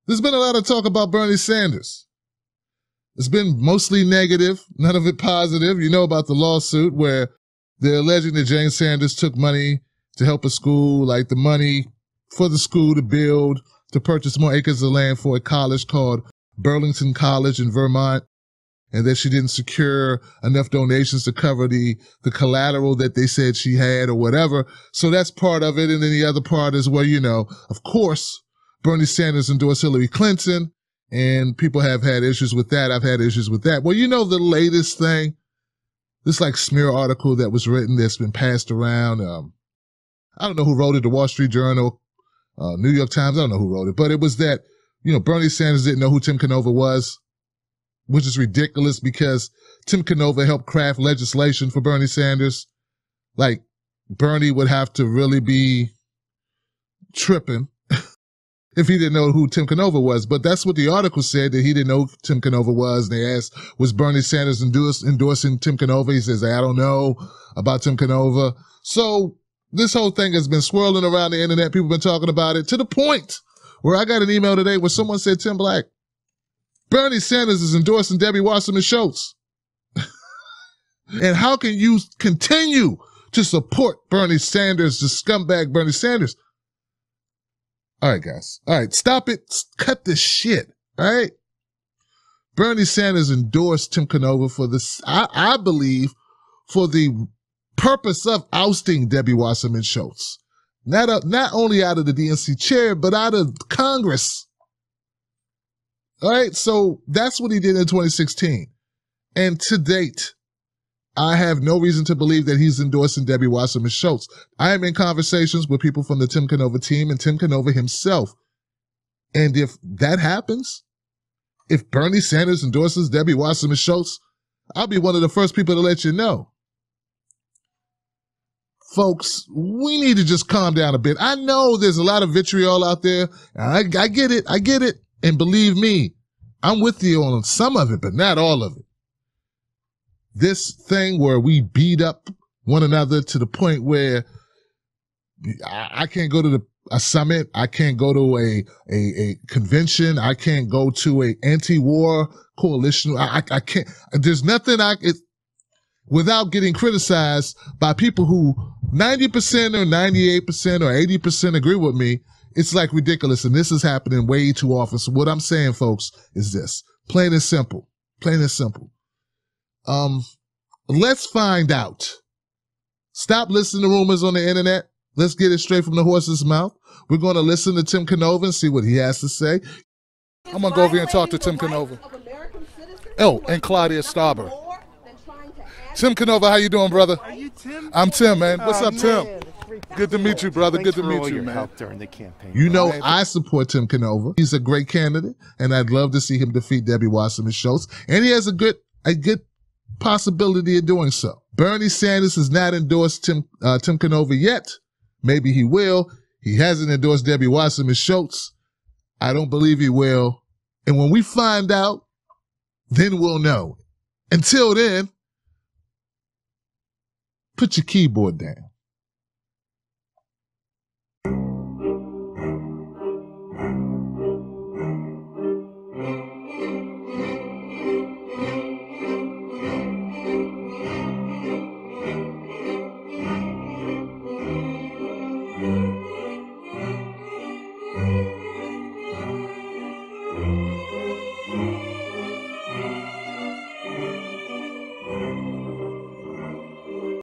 There's been a lot of talk about Bernie Sanders. It's been mostly negative, none of it positive. You know about the lawsuit where they're alleging that Jane Sanders took money to help a school, like the money for the school to build, to purchase more acres of land for a college called Burlington College in Vermont, and that she didn't secure enough donations to cover the collateral that they said she had or whatever. So that's part of it. And then the other part is where, you know, of course, Bernie Sanders endorsed Hillary Clinton, and people have had issues with that. I've had issues with that. Well, you know, the latest thing, this like smear article that was written that's been passed around. I don't know who wrote it, the Wall Street Journal, New York Times. I don't know who wrote it, but it was that, you know, Bernie Sanders didn't know who Tim Canova was, which is ridiculous because Tim Canova helped craft legislation for Bernie Sanders. Like, Bernie would have to really be tripping if he didn't know who Tim Canova was. But that's what the article said, that he didn't know who Tim Canova was. And they asked, was Bernie Sanders endorsing Tim Canova? He says, I don't know about Tim Canova. So this whole thing has been swirling around the internet. People have been talking about it to the point where I got an email today where someone said, Tim Black, Bernie Sanders is endorsing Debbie Wasserman Schultz. And how can you continue to support Bernie Sanders, the scumbag Bernie Sanders? All right, guys. All right, stop it. Cut this shit. All right. Bernie Sanders endorsed Tim Canova for this, I believe, for the purpose of ousting Debbie Wasserman Schultz. Not only out of the DNC chair, but out of Congress. All right. So that's what he did in 2016. And to date, I have no reason to believe that he's endorsing Debbie Wasserman Schultz. I am in conversations with people from the Tim Canova team and Tim Canova himself. And if that happens, if Bernie Sanders endorses Debbie Wasserman Schultz, I'll be one of the first people to let you know. Folks, we need to just calm down a bit. I know there's a lot of vitriol out there. I get it. I get it. And believe me, I'm with you on some of it, but not all of it. This thing where we beat up one another to the point where I can't go to a summit, I can't go to a convention, I can't go to a anti-war coalition. I can't. There's nothing without getting criticized by people who 90% or 98% or 80% agree with me. It's like ridiculous, and this is happening way too often. So what I'm saying, folks, is this: plain and simple, plain and simple. Let's find out. Stop listening to rumors on the internet. Let's get it straight from the horse's mouth. We're going to listen to Tim Canova and see what he has to say. I'm going to go over here and talk to Tim Canova. Oh, and Claudia Stauber. Tim Canova, how you doing, brother? Are you Tim? I'm Tim, man. What's up, Tim? Man, Good to meet you, brother. Thanks Good to meet you, man. Help during the campaign. You know, I support Tim Canova. He's a great candidate, and I'd love to see him defeat Debbie Wasserman Schultz. And he has a good possibility of doing so. Bernie Sanders has not endorsed Tim Canova yet. Maybe he will. He hasn't endorsed Debbie Wasserman Schultz. I don't believe he will. And when we find out, then we'll know. Until then, put your keyboard down.